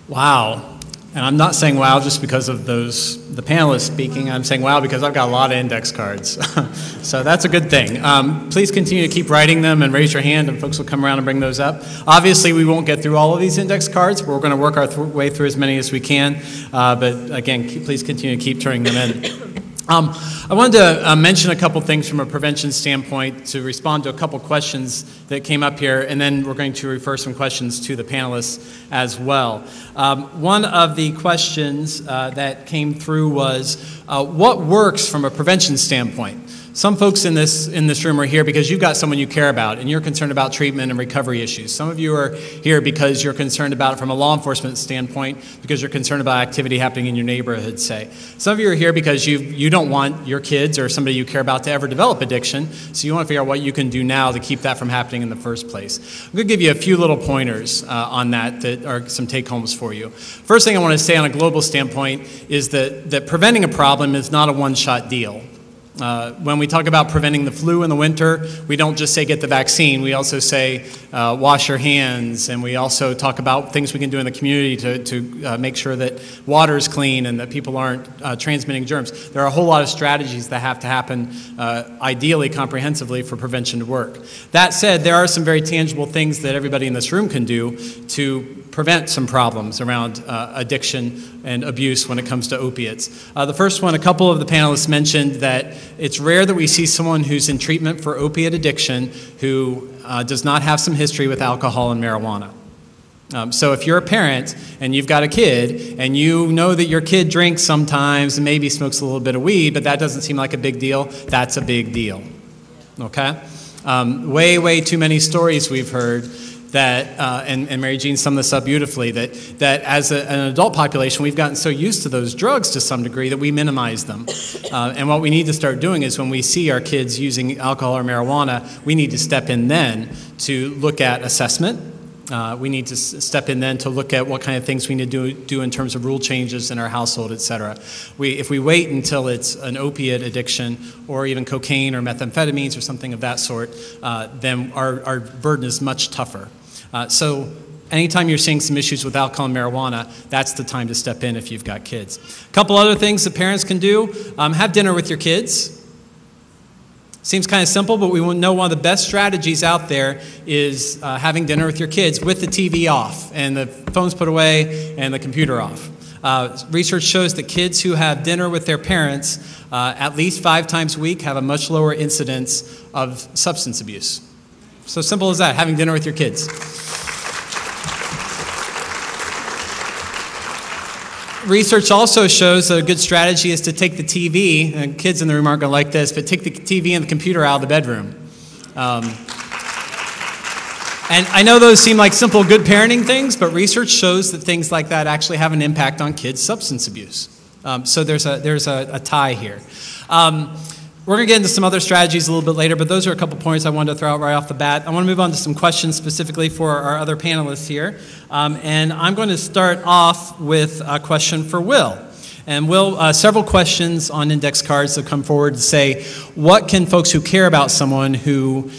Wow. And I'm not saying wow just because of the panelists speaking. I'm saying wow because I've got a lot of index cards. So that's a good thing. Please continue to keep writing them and raise your hand and folks will come around and bring those up. Obviously, we won't get through all of these index cards, but we're going to work our way through as many as we can. But again, please continue to keep turning them in. I wanted to mention a couple things from a prevention standpoint to respond to a couple questions that came up here, and then we're going to refer some questions to the panelists as well. One of the questions that came through was, what works from a prevention standpoint? Some folks in this room are here because you've got someone you care about and you're concerned about treatment and recovery issues. Some of you are here because you're concerned about it from a law enforcement standpoint, because you're concerned about activity happening in your neighborhood, say. Some of you are here because you don't want your kids or somebody you care about to ever develop addiction, so you want to figure out what you can do now to keep that from happening in the first place. I'm going to give you a few little pointers on that are some take-homes for you. First thing I want to say on a global standpoint is that preventing a problem is not a one-shot deal. When we talk about preventing the flu in the winter, we don't just say get the vaccine. We also say wash your hands, and we also talk about things we can do in the community to make sure that water is clean and that people aren't transmitting germs. There are a whole lot of strategies that have to happen, ideally comprehensively, for prevention to work. That said, there are some very tangible things that everybody in this room can do to prevent some problems around addiction and abuse when it comes to opiates. The first one, a couple of the panelists mentioned that it's rare that we see someone who's in treatment for opiate addiction who does not have some history with alcohol and marijuana. So if you're a parent and you've got a kid and you know that your kid drinks sometimes and maybe smokes a little bit of weed, but that doesn't seem like a big deal, that's a big deal, okay? Way too many stories we've heard that, and Mary Jean summed this up beautifully, that as an adult population, we've gotten so used to those drugs to some degree that we minimize them. And what we need to start doing is when we see our kids using alcohol or marijuana, we need to step in then to look at assessment. We need to step in then to look at what kind of things we need to do in terms of rule changes in our household, et cetera. If we wait until it's an opiate addiction or even cocaine or methamphetamines or something of that sort, then our burden is much tougher. So anytime you're seeing some issues with alcohol and marijuana, that's the time to step in if you've got kids. A couple other things that parents can do. Have dinner with your kids. Seems kind of simple, but we know one of the best strategies out there is having dinner with your kids with the TV off and the phones put away and the computer off. Research shows that kids who have dinner with their parents at least 5 times a week have a much lower incidence of substance abuse. So simple as that, having dinner with your kids. Research also shows that a good strategy is to take the TV, and kids in the room aren't going to like this, but take the TV and the computer out of the bedroom. And I know those seem like simple, good parenting things, but research shows that things like that actually have an impact on kids' substance abuse. So there's a tie here. We're going to get into some other strategies a little bit later, but those are a couple points I wanted to throw out right off the bat. I want to move on to some questions specifically for our other panelists here. And I'm going to start off with a question for Will. And Will, several questions on index cards that come forward to say, what can folks who care about someone who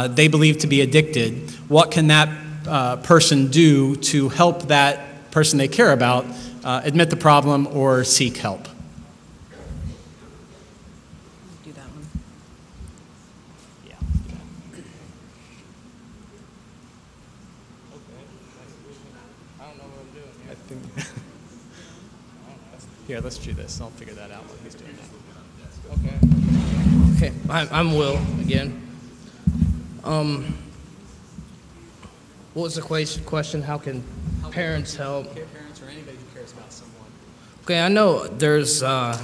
they believe to be addicted, what can that person do to help that person they care about admit the problem or seek help? Here, let's do this. I'll figure that out while he's doing that. Okay. I'm Will again. What was the question? How can parents help? Parents or anybody who cares about someone. Okay, I know there's like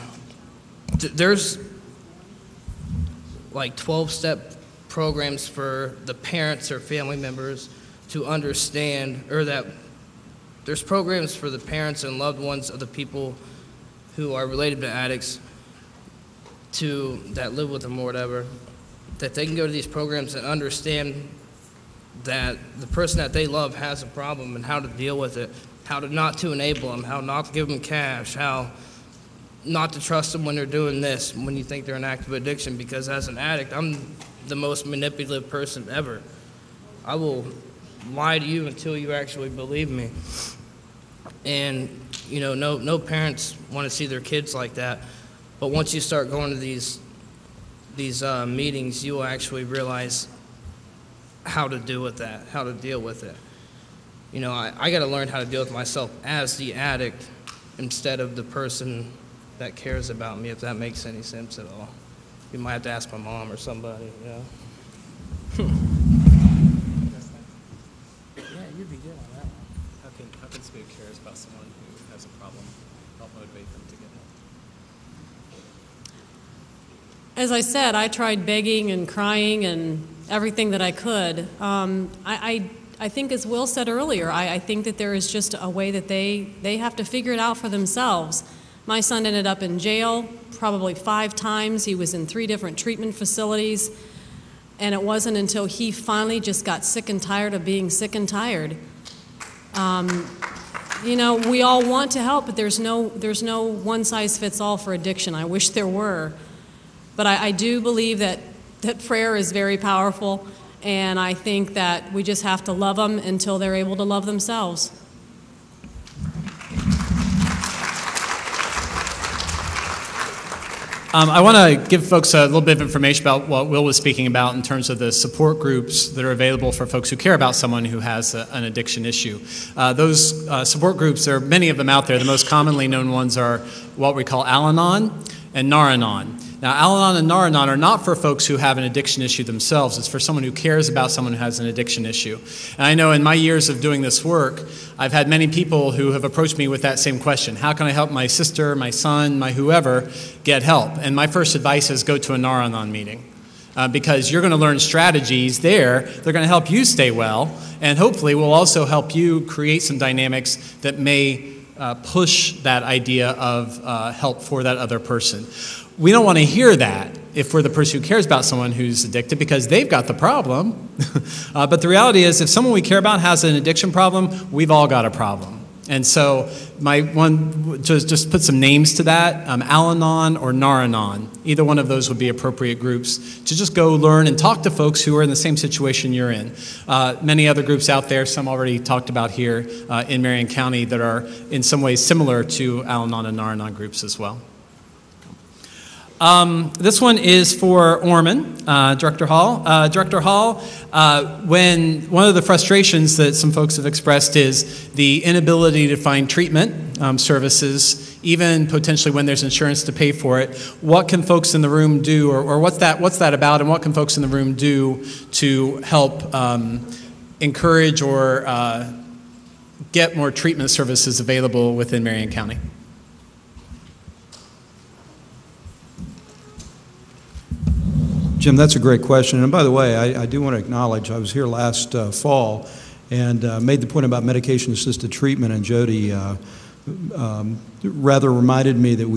12-step programs for the parents or family members to understand, or that there's programs for the parents and loved ones of the people who are related to addicts that live with them or whatever, that they can go to these programs and understand that the person that they love has a problem and how to deal with it, how to not to enable them, how not to give them cash, how not to trust them when they're doing this, when you think they're in active addiction, because as an addict, I'm the most manipulative person ever. I will lie to you until you actually believe me. And, you know, no parents want to see their kids like that. But once you start going to these meetings, you will actually realize how to deal with that, how to deal with it. You know, I got to learn how to deal with myself as the addict instead of the person that cares about me, if that makes any sense at all. You might have to ask my mom or somebody, you know. Yeah, you'd be good on that one. How can somebody who cares about someone who has a problem help motivate them to get help? As I said, I tried begging and crying and everything that I could. I think, as Will said earlier, I think that there is just a way that they have to figure it out for themselves. My son ended up in jail probably 5 times. He was in 3 different treatment facilities. And it wasn't until he finally just got sick and tired of being sick and tired. You know, we all want to help, but there's no one-size-fits-all for addiction. I wish there were. But I do believe that prayer is very powerful, and I think that we just have to love them until they're able to love themselves. I want to give folks a little bit of information about what Will was speaking about in terms of the support groups that are available for folks who care about someone who has an addiction issue. Those support groups, there are many of them out there. The most commonly known ones are what we call Al-Anon and Nar-Anon. Now, Al-Anon and Nar-Anon are not for folks who have an addiction issue themselves. It's for someone who cares about someone who has an addiction issue. And I know in my years of doing this work, I've had many people who have approached me with that same question. How can I help my sister, my son, my whoever get help? And my first advice is go to a Nar-Anon meeting. Because you're going to learn strategies there. They're going to help you stay well, and hopefully will also help you create some dynamics that may push that idea of help for that other person. We don't want to hear that if we're the person who cares about someone who's addicted, because they've got the problem. But the reality is, if someone we care about has an addiction problem, we've all got a problem. And so just put some names to that, Al-Anon or Nar-Anon. Either one of those would be appropriate groups to just go learn and talk to folks who are in the same situation you're in. Many other groups out there, some already talked about here in Marion County, that are in some ways similar to Al-Anon and Nar-Anon groups as well. This one is for Orman, Director Hall. Director Hall, when one of the frustrations that some folks have expressed is the inability to find treatment services, even potentially when there's insurance to pay for it, what can folks in the room do, or what's that about, and what can folks in the room do to help encourage or get more treatment services available within Marion County? Jim, that's a great question. And by the way, I do want to acknowledge I was here last fall and made the point about medication-assisted treatment, and Jody rather reminded me that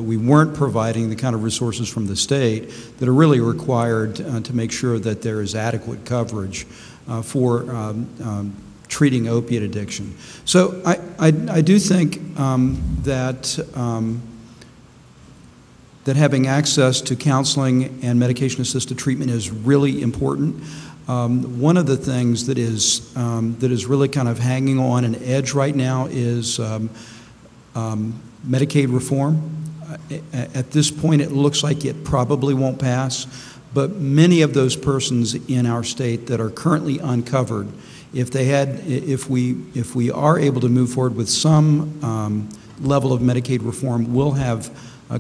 we weren't providing the kind of resources from the state that are really required to make sure that there is adequate coverage for treating opiate addiction. So I do think that having access to counseling and medication-assisted treatment is really important. One of the things that is really kind of hanging on an edge right now is Medicaid reform. At this point, it looks like it probably won't pass, but many of those persons in our state that are currently uncovered, if we are able to move forward with some level of Medicaid reform, will have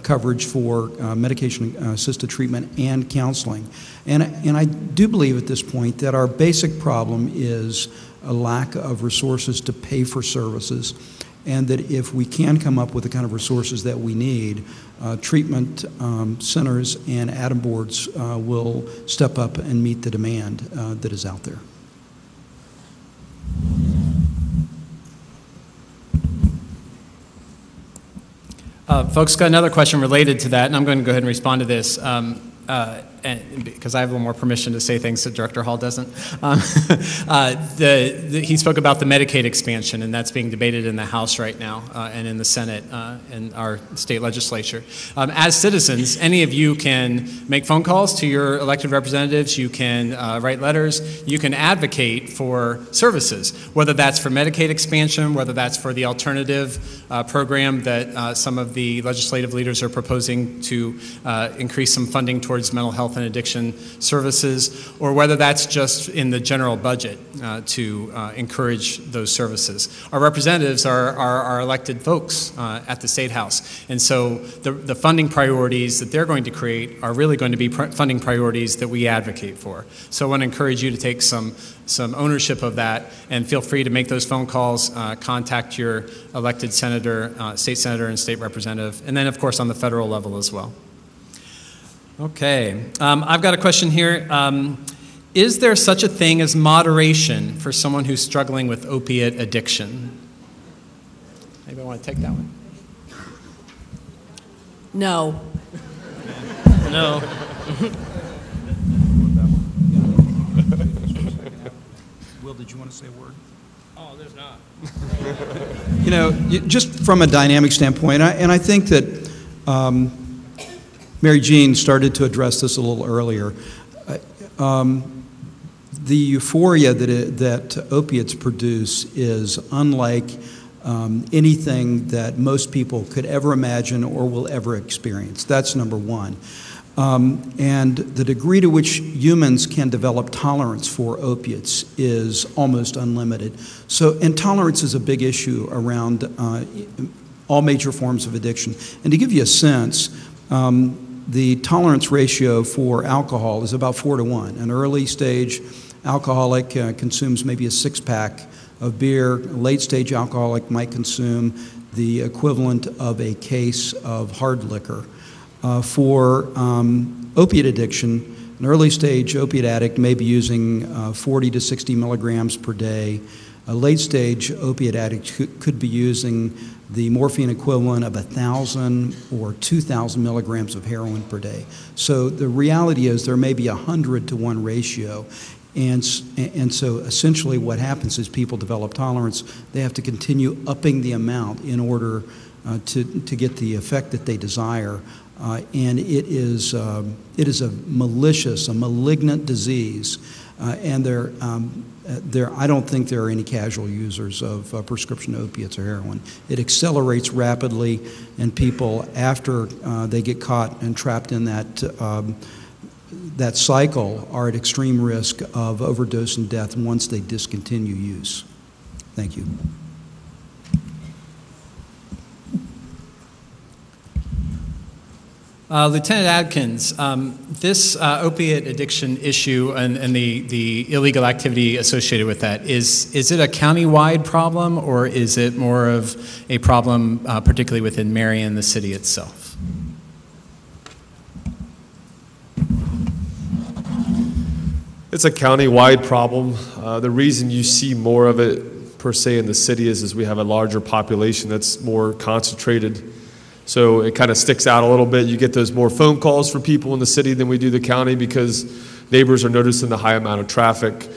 coverage for medication-assisted treatment and counseling. And I do believe at this point that our basic problem is a lack of resources to pay for services, and that if we can come up with the kind of resources that we need, treatment centers and ADAM boards will step up and meet the demand that is out there. Folks, got another question related to that, and I'm going to go ahead and respond to this. and because I have a little more permission to say things that Director Hall doesn't. He spoke about the Medicaid expansion, and that's being debated in the House right now and in the Senate and our state legislature. As citizens, any of you can make phone calls to your elected representatives. You can write letters. You can advocate for services, whether that's for Medicaid expansion, whether that's for the alternative program that some of the legislative leaders are proposing to increase some funding towards mental health and addiction services, or whether that's just in the general budget to encourage those services. Our representatives are elected folks at the State House, and so the funding priorities that they're going to create are really going to be funding priorities that we advocate for. So I want to encourage you to take some ownership of that, and feel free to make those phone calls, contact your elected senator, state senator, and state representative, and then of course on the federal level as well. Okay, I've got a question here. Is there such a thing as moderation for someone who's struggling with opiate addiction? Anybody want to take that one? No. No. Will, did you want to say a word? Oh, there's not. You know, just from a dynamic standpoint, and I think that Mary Jean started to address this a little earlier. The euphoria that opiates produce is unlike anything that most people could ever imagine or will ever experience. That's number one. And the degree to which humans can develop tolerance for opiates is almost unlimited. So intolerance is a big issue around all major forms of addiction. And to give you a sense, the tolerance ratio for alcohol is about 4 to 1. An early stage alcoholic consumes maybe a 6-pack of beer. A late stage alcoholic might consume the equivalent of a case of hard liquor. For opiate addiction, an early stage opiate addict may be using 40 to 60 milligrams per day. A late stage opiate addict could be using the morphine equivalent of 1,000 or 2,000 milligrams of heroin per day. So the reality is there may be a 100 to 1 ratio. And so essentially what happens is people develop tolerance. They have to continue upping the amount in order to get the effect that they desire. And it is a malicious, a malignant disease. And I don't think there are any casual users of prescription opiates or heroin. It accelerates rapidly, and people, after they get caught and trapped in that cycle, are at extreme risk of overdose and death once they discontinue use. Thank you. Lieutenant Adkins, this opiate addiction issue and the illegal activity associated with that, is it a county-wide problem, or is it more of a problem particularly within Marion, the city itself? It's a county-wide problem. The reason you see more of it per se in the city is we have a larger population that's more concentrated. So it kind of sticks out a little bit. You get those more phone calls from people in the city than we do the county because neighbors are noticing the high amount of traffic.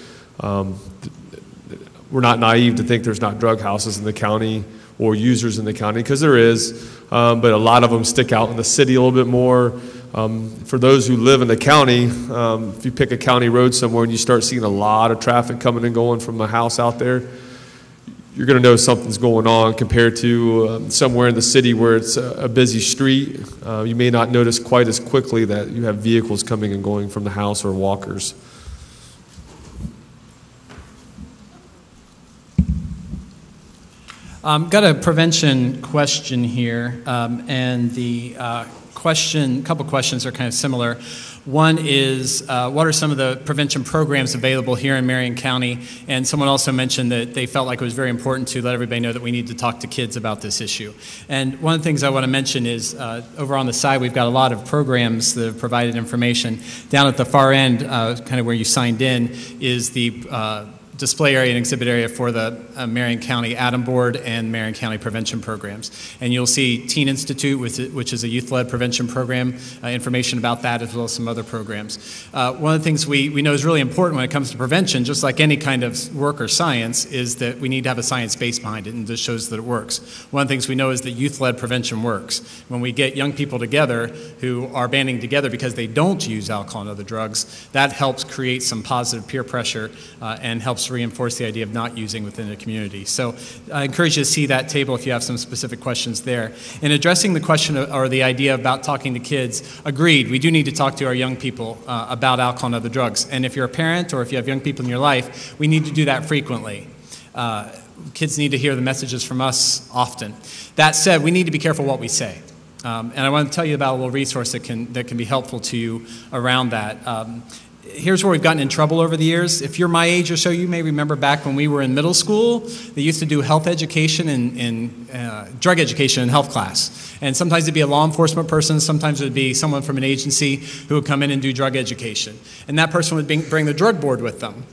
We're not naive to think there's not drug houses in the county or users in the county, because there is, but a lot of them stick out in the city a little bit more. For those who live in the county, if you pick a county road somewhere and you start seeing a lot of traffic coming and going from a house out there, you're going to know something's going on compared to somewhere in the city where it's a busy street. You may not notice quite as quickly that you have vehicles coming and going from the house or walkers. Got a prevention question here, and the couple questions are kind of similar. One is, what are some of the prevention programs available here in Marion County? And someone also mentioned that they felt like it was very important to let everybody know that we need to talk to kids about this issue. And one of the things I want to mention is, over on the side, we've got a lot of programs that have provided information. Down at the far end, kind of where you signed in, is the display area and exhibit area for the Marion County Adam Board and Marion County Prevention Programs. And you'll see Teen Institute, which is a youth-led prevention program, information about that as well as some other programs. One of the things we know is really important when it comes to prevention, just like any kind of work or science, is that we need to have a science base behind it, and this shows that it works. One of the things we know is that youth-led prevention works. When we get young people together who are banding together because they don't use alcohol and other drugs, that helps create some positive peer pressure and helps reinforce the idea of not using within the community. So I encourage you to see that table if you have some specific questions there. In addressing the question or the idea about talking to kids, agreed, we do need to talk to our young people about alcohol and other drugs. And if you're a parent or if you have young people in your life, we need to do that frequently. Kids need to hear the messages from us often. That said, we need to be careful what we say. And I want to tell you about a little resource that can be helpful to you around that. Here's where we've gotten in trouble over the years. If you're my age or so, you may remember back when we were in middle school, they used to do health education and drug education in health class. And sometimes it'd be a law enforcement person, sometimes it'd be someone from an agency who would come in and do drug education. And that person would bring the drug board with them.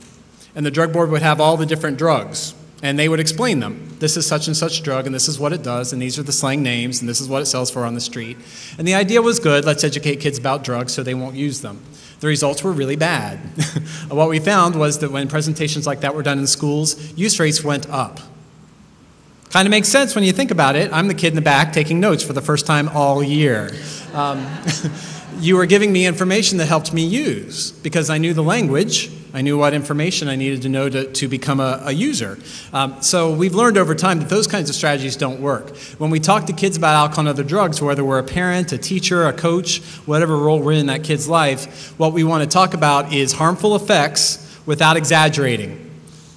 And the drug board would have all the different drugs. And they would explain them. This is such and such drug, and this is what it does, and these are the slang names, and this is what it sells for on the street. And the idea was good. Let's educate kids about drugs so they won't use them. The results were really bad. What we found was that when presentations like that were done in schools, use rates went up. Kind of makes sense when you think about it. I'm the kid in the back taking notes for the first time all year. You were giving me information that helped me use because I knew the language. I knew what information I needed to know to become a user. So we've learned over time that those kinds of strategies don't work. When we talk to kids about alcohol and other drugs, whether we're a parent, a teacher, a coach, whatever role we're in that kid's life, what we want to talk about is harmful effects without exaggerating.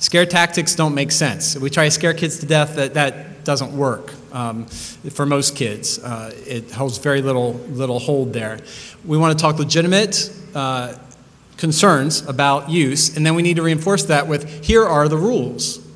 Scare tactics don't make sense. If we try to scare kids to death, that doesn't work for most kids. It holds very little hold there. We want to talk legitimate concerns about use, and then we need to reinforce that with, here are the rules.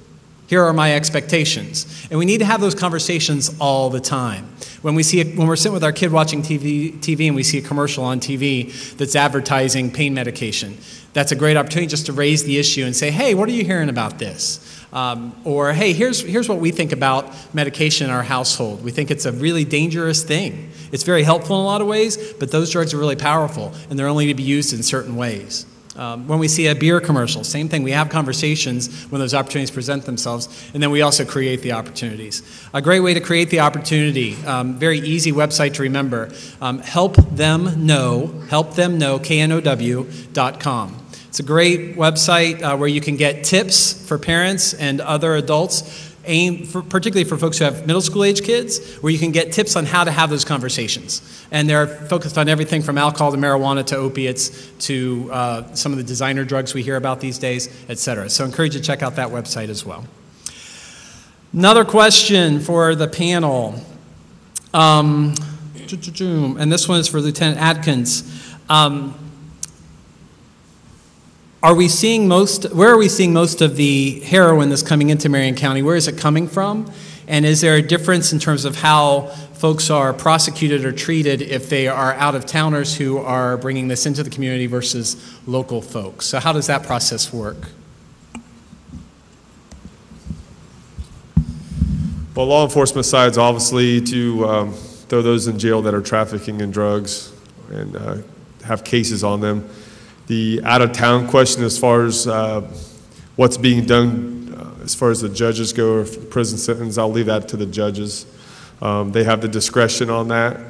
Here are my expectations. And we need to have those conversations all the time. When we're sitting with our kid watching TV and we see a commercial on TV that's advertising pain medication, that's a great opportunity just to raise the issue and say, hey, what are you hearing about this? Or, hey, here's what we think about medication in our household. We think it's a really dangerous thing. It's very helpful in a lot of ways, but those drugs are really powerful, and they're only to be used in certain ways. When we see a beer commercial, same thing. We have conversations when those opportunities present themselves, and then we also create the opportunities. A great way to create the opportunity, very easy website to remember, helpthemknow, KNOW.com. It's a great website where you can get tips for parents and other adults, particularly for folks who have middle school age kids, where you can get tips on how to have those conversations. And they're focused on everything from alcohol to marijuana to opiates to some of the designer drugs we hear about these days, et cetera. So I encourage you to check out that website as well. Another question for the panel. And this one is for Lieutenant Adkins. Where are we seeing most of the heroin that's coming into Marion County? Where is it coming from? And is there a difference in terms of how folks are prosecuted or treated if they are out-of-towners who are bringing this into the community versus local folks? So how does that process work? Well, law enforcement side's obviously to throw those in jail that are trafficking in drugs and have cases on them. The out-of-town question as far as what's being done as far as the judges go or prison sentence, I'll leave that to the judges. They have the discretion on that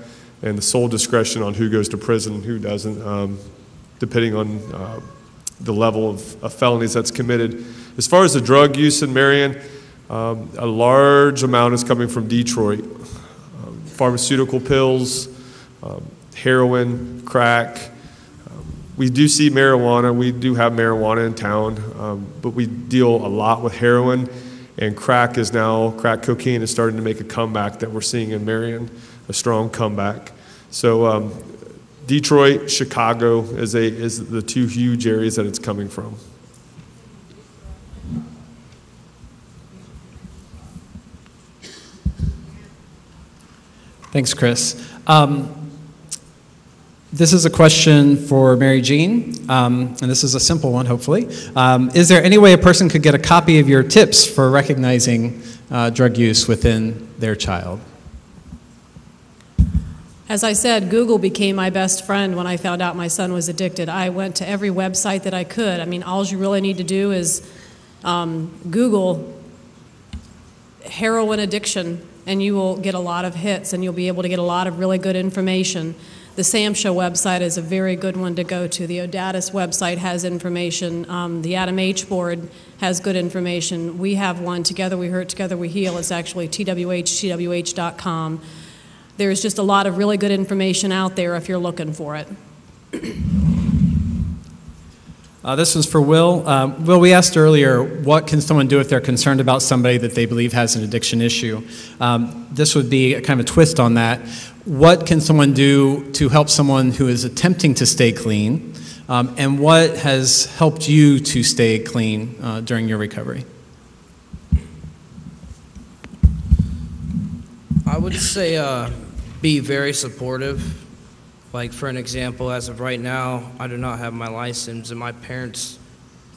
and the sole discretion on who goes to prison and who doesn't, depending on the level of felonies that's committed. As far as the drug use in Marion, a large amount is coming from Detroit. Pharmaceutical pills, heroin, crack. We do see marijuana. We do have marijuana in town, but we deal a lot with heroin, and crack cocaine is starting to make a comeback that we're seeing in Marion, a strong comeback. So Detroit, Chicago is the two huge areas that it's coming from. Thanks, Chris. This is a question for Mary Jean, and this is a simple one, hopefully. Is there any way a person could get a copy of your tips for recognizing drug use within their child? As I said, Google became my best friend when I found out my son was addicted. I went to every website that I could. I mean, all you really need to do is Google heroin addiction, and you will get a lot of hits, and you'll be able to get a lot of really good information. The SAMHSA website is a very good one to go to. The Opiates website has information. The Adam H. board has good information. We have one, Together We Hurt, Together We Heal. It's actually twh.com. There's just a lot of really good information out there if you're looking for it. This was for Will. Will, we asked earlier, what can someone do if they're concerned about somebody that they believe has an addiction issue? This would be a kind of a twist on that. What can someone do to help someone who is attempting to stay clean? And what has helped you to stay clean during your recovery? I would say be very supportive. Like, for an example, as of right now, I do not have my license, and my parents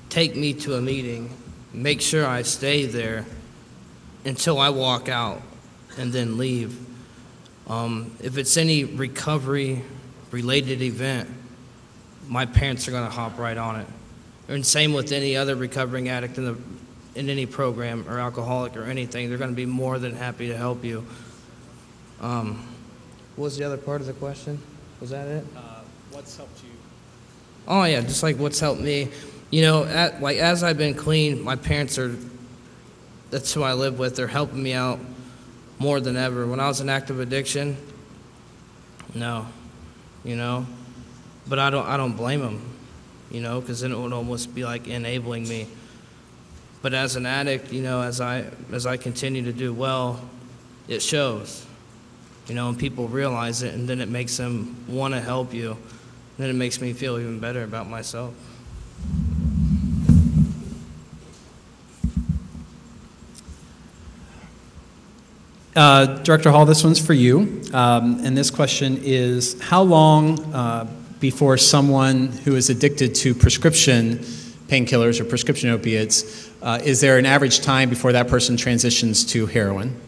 take me to a meeting, make sure I stay there until I walk out and then leave. If it's any recovery-related event, my parents are going to hop right on it. And same with any other recovering addict in any program or alcoholic or anything. They're going to be more than happy to help you. What was the other part of the question? Was that it? What's helped you? Oh, yeah, just like what's helped me. You know, as I've been clean, my parents that's who I live with. They're helping me out more than ever. When I was in active addiction, no, you know. But I don't blame them, you know, because then it would almost be like enabling me. But as an addict, you know, as I continue to do well, it shows. You know, and people realize it, and then it makes them want to help you. And then it makes me feel even better about myself. Director Hall, this one's for you. And this question is, how long before someone who is addicted to prescription painkillers or prescription opiates, is there an average time before that person transitions to heroin?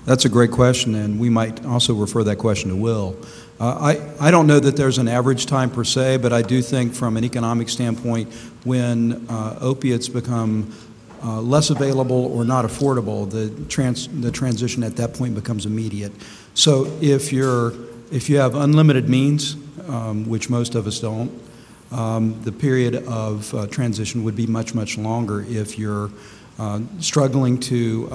That's a great question, and we might also refer that question to Will. I don't know that there's an average time per se, but I do think from an economic standpoint, when opiates become less available or not affordable, the transition at that point becomes immediate. So if you have unlimited means, which most of us don't, the period of transition would be much, much longer if you're struggling to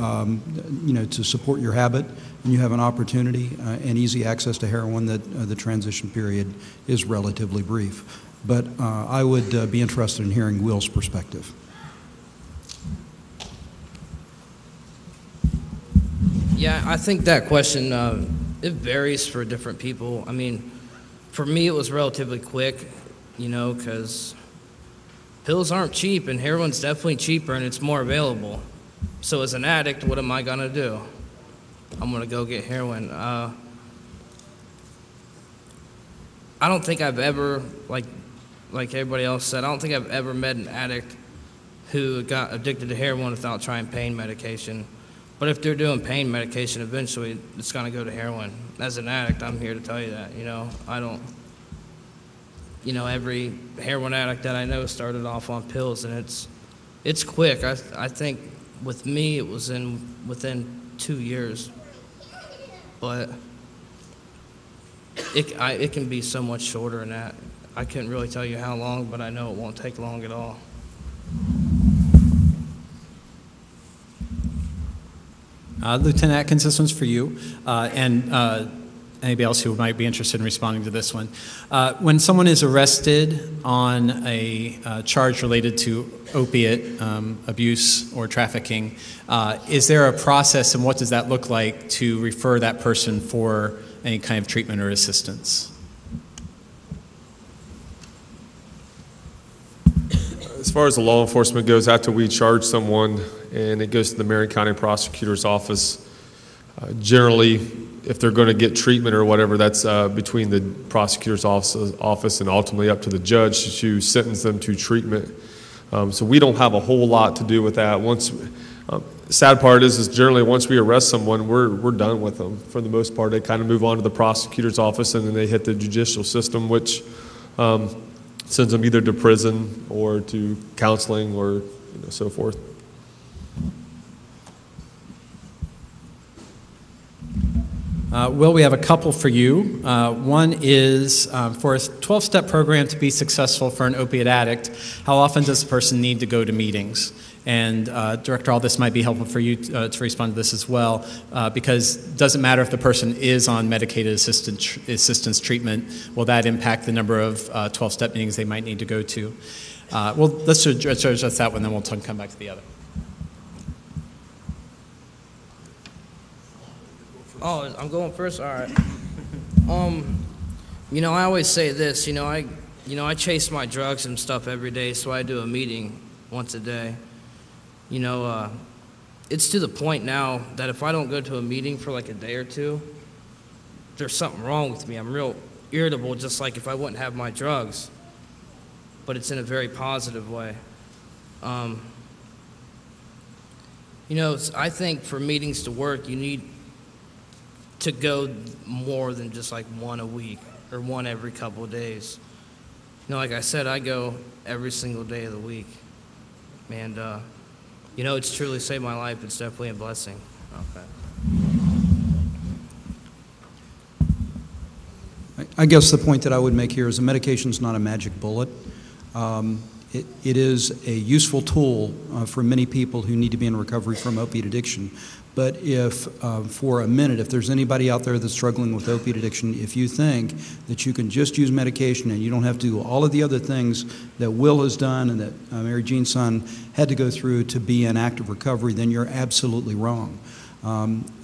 support your habit, and you have an opportunity and easy access to heroin, that the transition period is relatively brief. But I would be interested in hearing Will's perspective. Yeah, I think that question, it varies for different people. I mean, for me, it was relatively quick, you know, because pills aren't cheap, and heroin's definitely cheaper, and it's more available. So as an addict, what am I going to do? I'm going to go get heroin. I don't think I've ever, like everybody else said, I don't think I've ever met an addict who got addicted to heroin without trying pain medication. But if they're doing pain medication, eventually it's going to go to heroin. As an addict, I'm here to tell you that, you know. You know, every heroin addict that I know started off on pills, and it's quick. I think with me it was within 2 years, but it can be so much shorter than that. I couldn't really tell you how long, but I know it won't take long at all. Lieutenant Atkins, this one's for you, and anybody else who might be interested in responding to this one. When someone is arrested on a charge related to opiate abuse or trafficking, is there a process, and what does that look like to refer that person for any kind of treatment or assistance? As far as the law enforcement goes, after we charge someone and it goes to the Marion County Prosecutor's Office, Generally, if they're going to get treatment or whatever, that's between the prosecutor's office and ultimately up to the judge to sentence them to treatment. So we don't have a whole lot to do with that. Sad part is generally once we arrest someone, we're done with them. For the most part, they kind of move on to the prosecutor's office, and then they hit the judicial system, which sends them either to prison or to counseling or so forth. Will, we have a couple for you. One is for a 12-step program to be successful for an opiate addict, how often does a person need to go to meetings? And Director Hall, this might be helpful for you to respond to this as well, because it doesn't matter if the person is on medicated assistance treatment, will that impact the number of 12-step meetings they might need to go to? Well, let's address that one, then we'll come back to the other. Oh, I'm going first? All right. I always say this, I chase my drugs and stuff every day, so I do a meeting once a day. It's to the point now that if I don't go to a meeting for like a day or two, there's something wrong with me. I'm real irritable, just like if I wouldn't have my drugs, but it's in a very positive way. I think for meetings to work, you need to go more than just like one a week or one every couple of days. Like I said, I go every single day of the week. And, it's truly saved my life. It's definitely a blessing. Okay. I guess the point that I would make here is the medication is not a magic bullet. It is a useful tool for many people who need to be in recovery from opiate addiction. But if, for a minute, if there's anybody out there that's struggling with opiate addiction, if you think that you can just use medication and you don't have to do all of the other things that Will has done and that Mary Jean's son had to go through to be in active recovery, then you're absolutely wrong.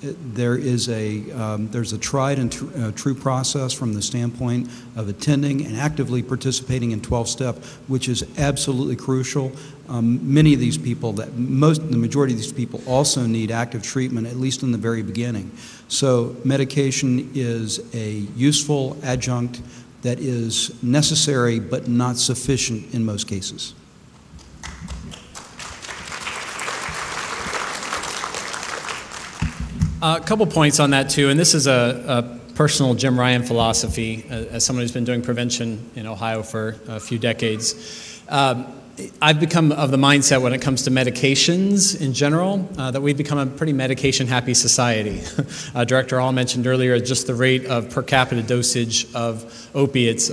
There's a tried and true process from the standpoint of attending and actively participating in 12-step, which is absolutely crucial. Many of these people, the majority of these people also need active treatment, at least in the very beginning. So medication is a useful adjunct that is necessary but not sufficient in most cases. A couple points on that too, and this is a personal Jim Ryan philosophy as someone who's been doing prevention in Ohio for a few decades. I've become of the mindset when it comes to medications in general that we've become a pretty medication-happy society. Director Hall mentioned earlier just the rate of per capita dosage of opiates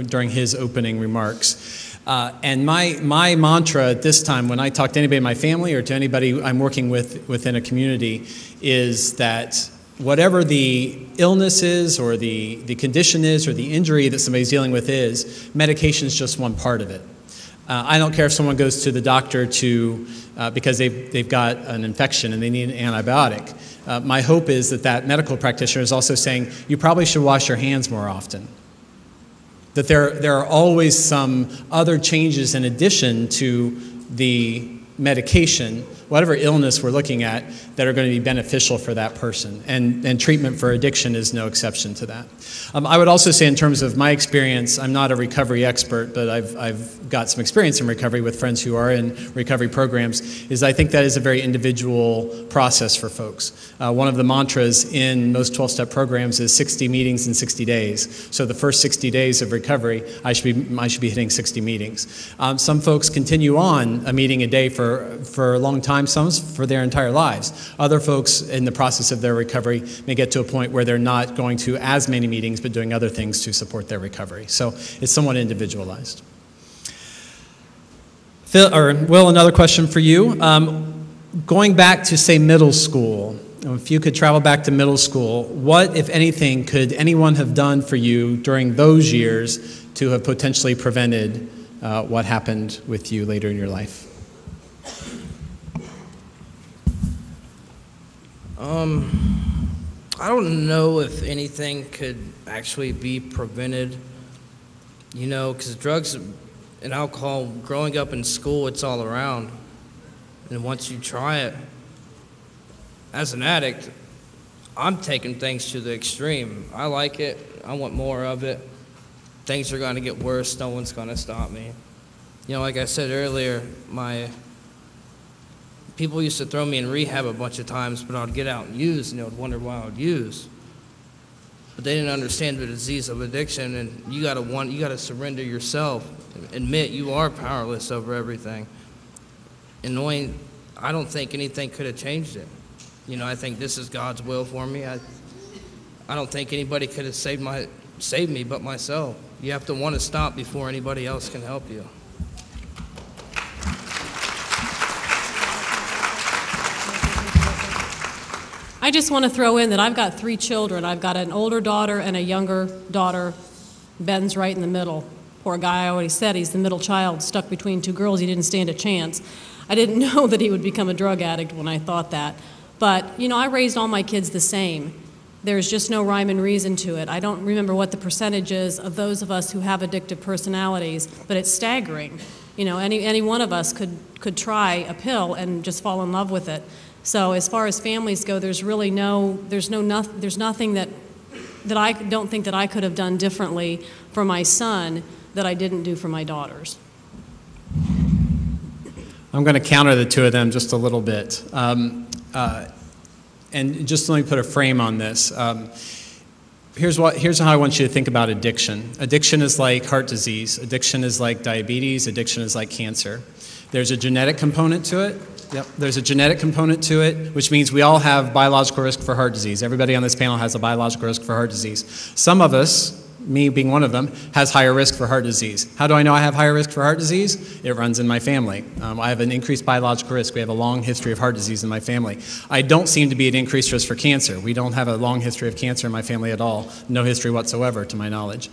during his opening remarks. And my mantra at this time, when I talk to anybody in my family or to anybody I'm working with within a community, is that whatever the illness is or the condition is or the injury that somebody's dealing with is, medication is just one part of it. I don't care if someone goes to the doctor because they've got an infection and they need an antibiotic. My hope is that medical practitioner is also saying, you probably should wash your hands more often. That there are always some other changes in addition to the medication, whatever illness we're looking at, that are going to be beneficial for that person. And treatment for addiction is no exception to that. I would also say in terms of my experience, I'm not a recovery expert, but I've got some experience in recovery with friends who are in recovery programs, is I think that is a very individual process for folks. One of the mantras in most 12-step programs is 60 meetings in 60 days. So the first 60 days of recovery, I should be hitting 60 meetings. Some folks continue on a meeting a day for a long time, some for their entire lives. Other folks in the process of their recovery may get to a point where they're not going to as many meetings but doing other things to support their recovery. So it's somewhat individualized. Will, another question for you. Going back to, say, middle school, if you could travel back to middle school, what, if anything, could anyone have done for you during those years to have potentially prevented what happened with you later in your life? I don't know if anything could actually be prevented, because drugs and alcohol, growing up in school, it's all around. And once you try it, as an addict, I'm taking things to the extreme. I like it. I want more of it. Things are going to get worse. No one's going to stop me. You know, like I said earlier, people used to throw me in rehab a bunch of times, but I'd get out and use, and they would wonder why I would use. But they didn't understand the disease of addiction, and you got to surrender yourself, admit you are powerless over everything. And I don't think anything could have changed it. You know, I think this is God's will for me. I don't think anybody could have saved me but myself. You have to want to stop before anybody else can help you. I just want to throw in that I've got 3 children. I've got an older daughter and a younger daughter. Ben's right in the middle. Poor guy, I already said, he's the middle child stuck between 2 girls. He didn't stand a chance. I didn't know that he would become a drug addict when I thought that. But, you know, I raised all my kids the same. There's just no rhyme and reason to it. I don't remember what the percentage is of those of us who have addictive personalities, but it's staggering. You know, any one of us could try a pill and just fall in love with it. So as far as families go, there's really there's nothing that I don't think that I could have done differently for my son that I didn't do for my daughters. I'm going to counter the 2 of them just a little bit. And just let me put a frame on this. Here's how I want you to think about addiction. Addiction is like heart disease. Addiction is like diabetes. Addiction is like cancer. There's a genetic component to it. Yep. There's a genetic component to it, which means we all have biological risk for heart disease. Everybody on this panel has a biological risk for heart disease. Some of us, me being one of them, has higher risk for heart disease. How do I know I have higher risk for heart disease? It runs in my family. I have an increased biological risk. We have a long history of heart disease in my family. I don't seem to be at increased risk for cancer. We don't have a long history of cancer in my family at all. No history whatsoever, to my knowledge.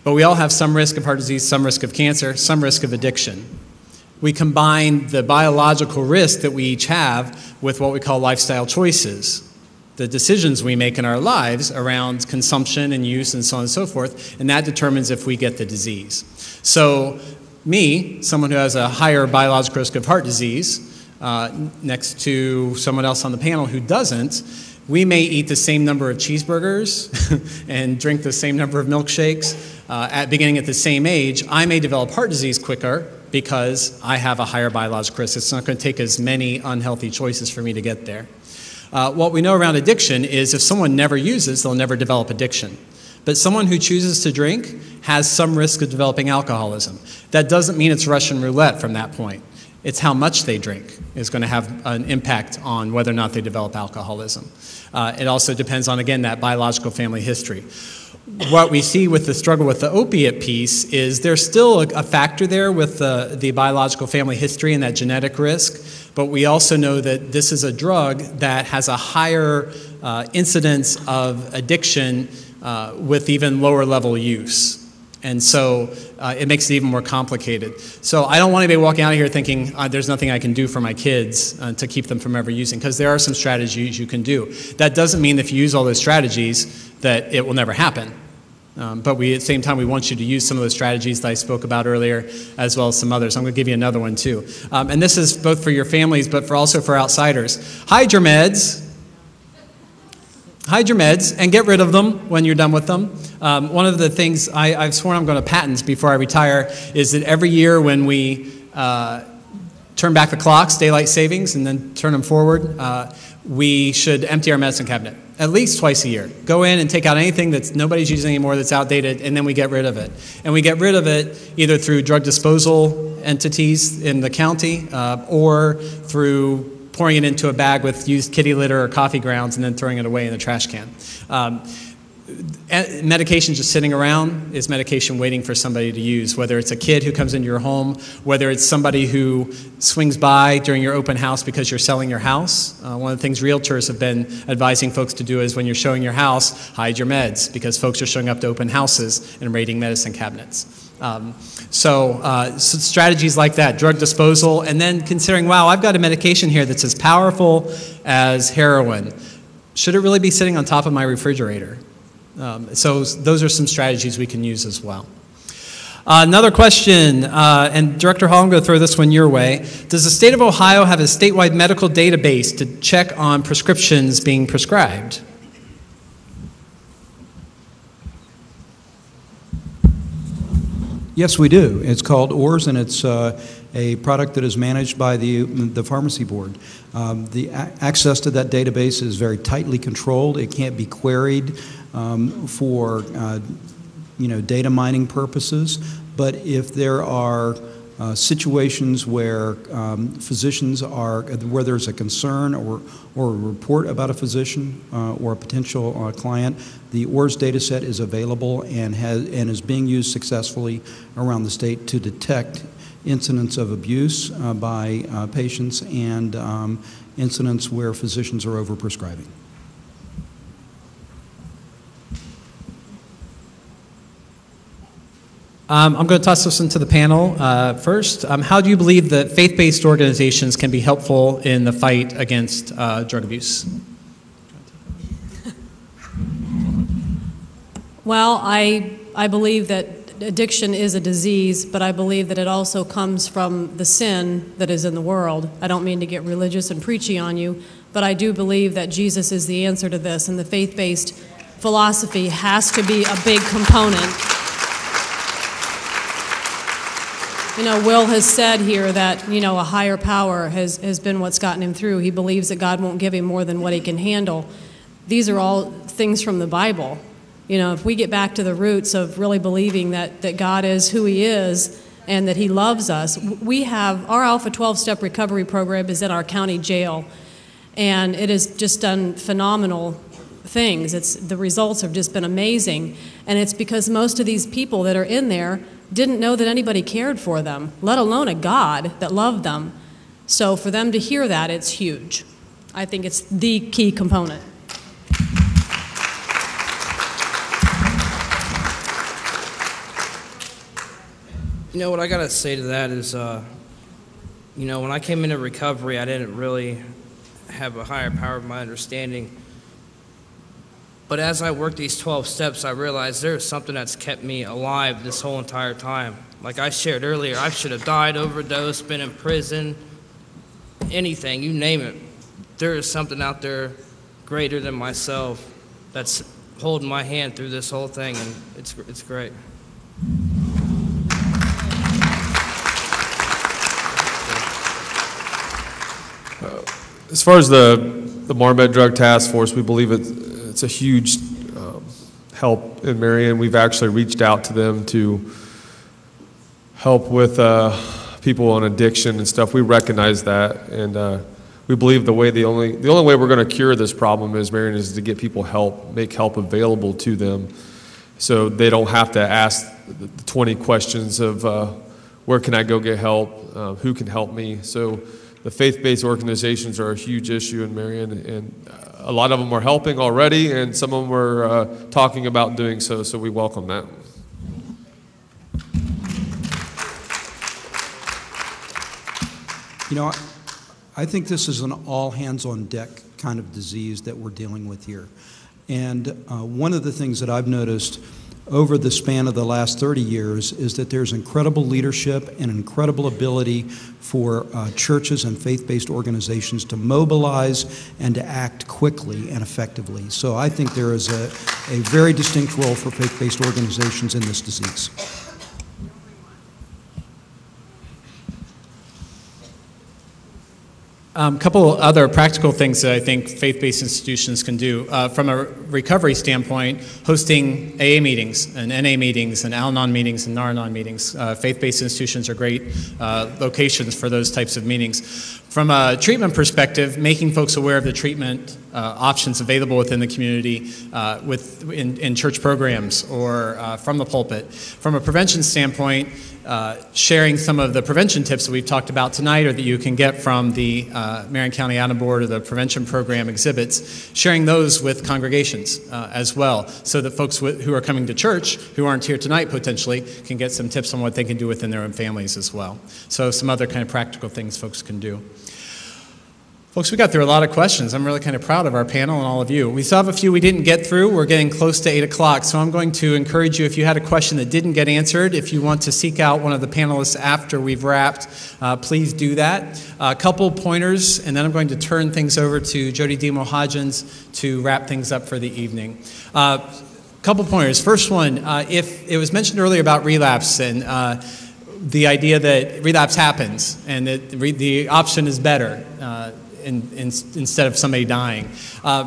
But we all have some risk of heart disease, some risk of cancer, some risk of addiction. We combine the biological risk that we each have with what we call lifestyle choices, the decisions we make in our lives around consumption and use and so on and so forth, and that determines if we get the disease. So me, someone who has a higher biological risk of heart disease, next to someone else on the panel who doesn't, we may eat the same number of cheeseburgers and drink the same number of milkshakes beginning at the same age. I may develop heart disease quicker because I have a higher biological risk. It's not going to take as many unhealthy choices for me to get there. What we know around addiction is if someone never uses, they'll never develop addiction. But someone who chooses to drink has some risk of developing alcoholism. That doesn't mean it's Russian roulette from that point. It's how much they drink is going to have an impact on whether or not they develop alcoholism. It also depends on, again, that biological family history. What we see with the struggle with the opiate piece is there's still a factor there with the biological family history and that genetic risk, but we also know that this is a drug that has a higher incidence of addiction with even lower level use. And so it makes it even more complicated. So I don't want anybody walking out of here thinking there's nothing I can do for my kids to keep them from ever using, because there are some strategies you can do. That doesn't mean if you use all those strategies that it will never happen. But at the same time, we want you to use some of those strategies that I spoke about earlier, as well as some others. I'm going to give you another one, too. And this is both for your families, but also for outsiders. Hide your meds. Hide your meds and get rid of them when you're done with them. One of the things I've sworn I'm going to patent before I retire is that every year when we turn back the clocks, daylight savings, and then turn them forward, we should empty our medicine cabinet at least twice a year. Go in and take out anything that nobody's using anymore that's outdated, and then we get rid of it. And we get rid of it either through drug disposal entities in the county or through pouring it into a bag with used kitty litter or coffee grounds and then throwing it away in the trash can. Medication just sitting around is medication waiting for somebody to use, whether it's a kid who comes into your home, whether it's somebody who swings by during your open house because you're selling your house. One of the things realtors have been advising folks to do is when you're showing your house, hide your meds, because folks are showing up to open houses and raiding medicine cabinets. So strategies like that, drug disposal, and then considering, wow, I've got a medication here that's as powerful as heroin. Should it really be sitting on top of my refrigerator? So those are some strategies we can use as well. Another question, and Director Hall, I'm going to throw this one your way. Does the state of Ohio have a statewide medical database to check on prescriptions being prescribed? Yes, we do. It's called ORS, and it's a product that is managed by the pharmacy board. The access to that database is very tightly controlled. It can't be queried for data mining purposes. But if there are situations where physicians where there's a concern or a report about a physician or a potential client, the ORS data set is available and is being used successfully around the state to detect incidents of abuse by patients and incidents where physicians are overprescribing. I'm going to toss this into the panel first. How do you believe that faith-based organizations can be helpful in the fight against drug abuse? Well, I believe that addiction is a disease, but I believe that it also comes from the sin that is in the world. I don't mean to get religious and preachy on you, but I do believe that Jesus is the answer to this, and the faith-based philosophy has to be a big component. Will has said here that, a higher power has been what's gotten him through. He believes that God won't give him more than what he can handle. These are all things from the Bible. If we get back to the roots of really believing that God is who he is and that he loves us, we have our Alpha 12-step recovery program is in our county jail, and it has just done phenomenal things. The results have just been amazing, and it's because most of these people that are in there didn't know that anybody cared for them, let alone a God that loved them. So for them to hear that, it's huge. I think it's the key component. What I got to say to that is, when I came into recovery, I didn't really have a higher power of my understanding. But as I worked these 12 steps, I realized there's something that's kept me alive this whole entire time. Like I shared earlier, I should have died, overdosed, been in prison, anything, you name it. There is something out there greater than myself that's holding my hand through this whole thing, and it's great. As far as the Marmet Drug Task Force, we believe it's a huge help in Marion. We've actually reached out to them to help with people on addiction and stuff. We recognize that, and we believe the only way we're going to cure this problem is Marion is to get people help, make help available to them, so they don't have to ask the 20 questions of where can I go get help, who can help me. So the faith-based organizations are a huge issue in Marion, and a lot of them are helping already, and some of them are talking about doing so, so we welcome that. I think this is an all-hands-on-deck kind of disease that we're dealing with here. And one of the things that I've noticed over the span of the last 30 years is that there's incredible leadership and incredible ability for churches and faith-based organizations to mobilize and to act quickly and effectively. So I think there is a very distinct role for faith-based organizations in this disease. A couple other practical things that I think faith-based institutions can do. From a recovery standpoint, hosting AA meetings and NA meetings and Al-Anon meetings and Nar-Anon meetings. Faith-based institutions are great locations for those types of meetings. From a treatment perspective, making folks aware of the treatment options available within the community in church programs or from the pulpit. From a prevention standpoint, sharing some of the prevention tips that we've talked about tonight or that you can get from the Marion County Out on Board or the prevention program exhibits, sharing those with congregations as well, so that folks who are coming to church, who aren't here tonight potentially, can get some tips on what they can do within their own families as well. So some other kind of practical things folks can do. Folks, we got through a lot of questions. I'm really kind of proud of our panel and all of you. We still have a few we didn't get through. We're getting close to 8 o'clock, so I'm going to encourage you, if you had a question that didn't get answered, if you want to seek out one of the panelists after we've wrapped, please do that. A couple pointers, and then I'm going to turn things over to Jody D. Mohajans to wrap things up for the evening. Couple pointers. First one, if it was mentioned earlier about relapse and the idea that relapse happens and that the option is better instead of somebody dying.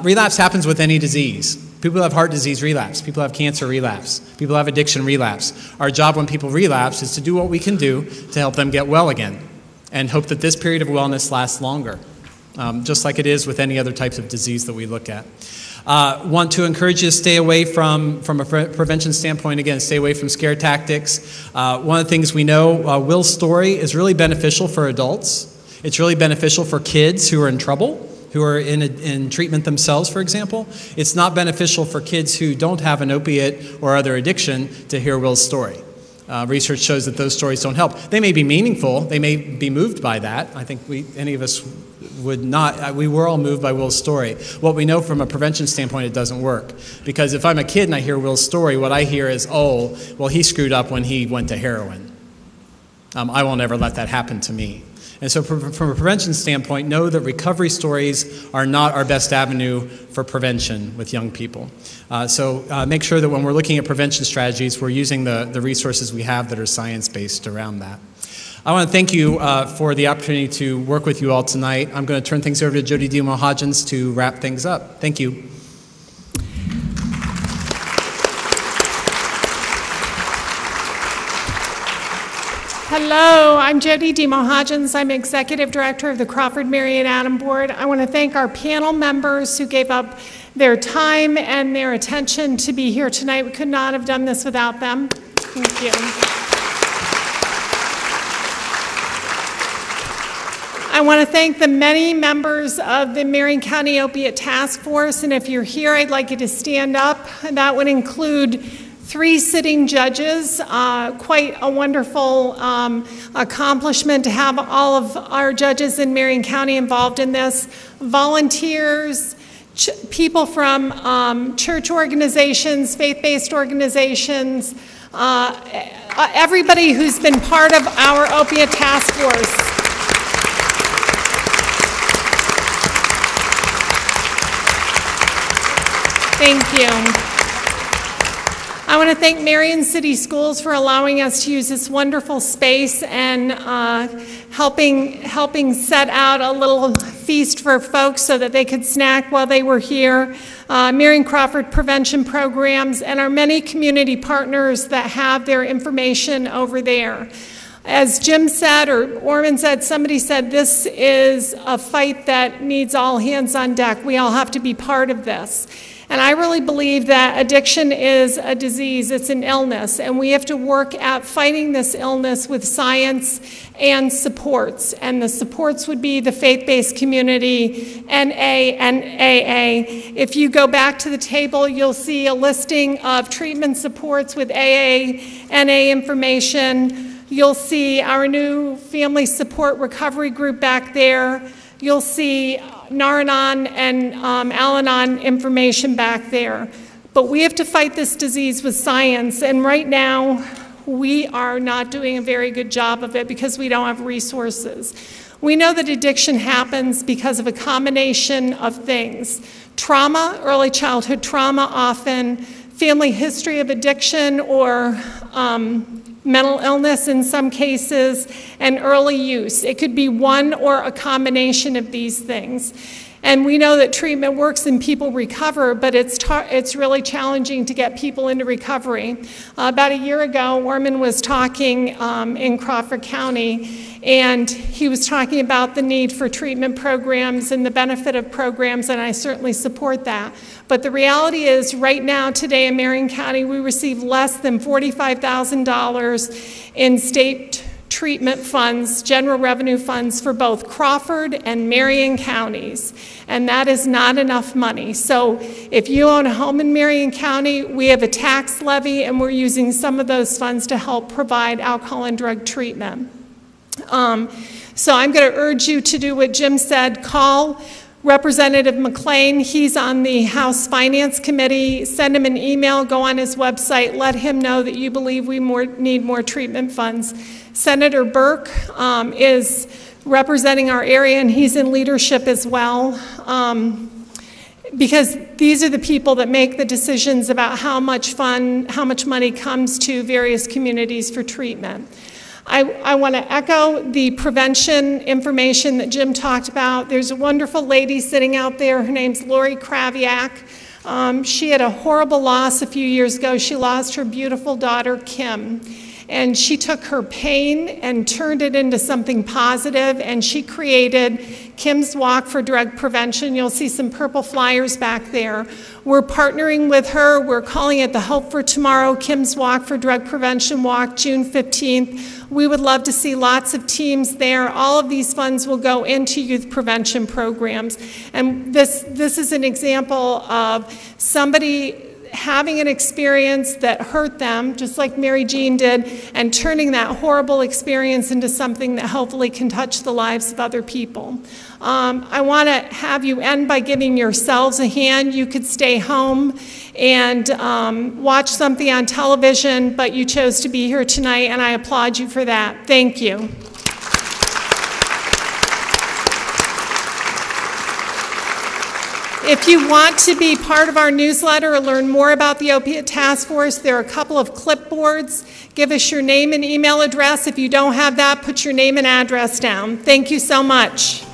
Relapse happens with any disease. People who have heart disease relapse. People who have cancer relapse. People who have addiction relapse. Our job when people relapse is to do what we can do to help them get well again and hope that this period of wellness lasts longer, just like it is with any other types of disease that we look at. Want to encourage you to stay away from a prevention standpoint, again, stay away from scare tactics. One of the things we know, Will's story is really beneficial for adults. It's really beneficial for kids who are in trouble, who are in treatment themselves, for example. It's not beneficial for kids who don't have an opiate or other addiction to hear Will's story. Research shows that those stories don't help. They may be meaningful. They may be moved by that. I think any of us would not. We were all moved by Will's story. What we know from a prevention standpoint, it doesn't work. Because if I'm a kid and I hear Will's story, what I hear is, oh, well, he screwed up when he went to heroin. I won't ever let that happen to me. And so from a prevention standpoint, know that recovery stories are not our best avenue for prevention with young people. So make sure that when we're looking at prevention strategies, we're using the resources we have that are science-based around that. I want to thank you for the opportunity to work with you all tonight. I'm going to turn things over to Jody DeMohagens to wrap things up. Thank you. Hello, I'm Jody DeMohagens. I'm Executive Director of the Crawford-Marion Adam Board. I want to thank our panel members who gave up their time and their attention to be here tonight. We could not have done this without them. Thank you. I want to thank the many members of the Marion County Opiate Task Force, and if you're here, I'd like you to stand up. That would include 3 sitting judges, quite a wonderful accomplishment to have all of our judges in Marion County involved in this. Volunteers, people from church organizations, faith-based organizations, everybody who's been part of our Opiate Task Force. Thank you. I want to thank Marion City Schools for allowing us to use this wonderful space and helping set out a little feast for folks so that they could snack while they were here. Marion Crawford Prevention Programs and our many community partners that have their information over there. As Jim said, or Orman said, somebody said, this is a fight that needs all hands on deck. We all have to be part of this. And I really believe that addiction is a disease, it's an illness, and we have to work at fighting this illness with science and supports. And the supports would be the faith-based community, NA and AA. If you go back to the table, you'll see a listing of treatment supports with AA, NA information. You'll see our new family support recovery group back there. You'll see Nar-Anon and Al-Anon information back there. But we have to fight this disease with science, and right now we are not doing a very good job of it because we don't have resources. We know that addiction happens because of a combination of things. Trauma, early childhood trauma often, family history of addiction or mental illness in some cases, and early use. It could be one or a combination of these things. And we know that treatment works and people recover, but it's really challenging to get people into recovery. About a year ago, Orman was talking in Crawford County, and he was talking about the need for treatment programs and the benefit of programs, and I certainly support that. But the reality is, right now, today in Marion County, we receive less than $45,000 in state treatment funds, general revenue funds for both Crawford and Marion counties, and that is not enough money. So if you own a home in Marion County, we have a tax levy, and we're using some of those funds to help provide alcohol and drug treatment. So I'm going to urge you to do what Jim said. Call Representative McLean. He's on the House Finance Committee. Send him an email, go on his website, let him know that you believe we need more treatment funds. Senator Burke is representing our area, and he's in leadership as well. because these are the people that make the decisions about how much money comes to various communities for treatment. I want to echo the prevention information that Jim talked about. There's a wonderful lady sitting out there. Her name's Lori Kraviak. She had a horrible loss a few years ago. She lost her beautiful daughter, Kim. And she took her pain and turned it into something positive, and she created Kim's Walk for Drug Prevention. You'll see some purple flyers back there. We're partnering with her. We're calling it the Hope for Tomorrow Kim's Walk for Drug Prevention Walk, June 15th. We would love to see lots of teams there. All of these funds will go into youth prevention programs. And this is an example of somebody having an experience that hurt them, just like Mary Jean did, and turning that horrible experience into something that hopefully can touch the lives of other people. I want to have you end by giving yourselves a hand. You could stay home and watch something on television, but you chose to be here tonight, and I applaud you for that. Thank you. If you want to be part of our newsletter or learn more about the Opiate Task Force, there are a couple of clipboards. Give us your name and email address. If you don't have that, put your name and address down. Thank you so much.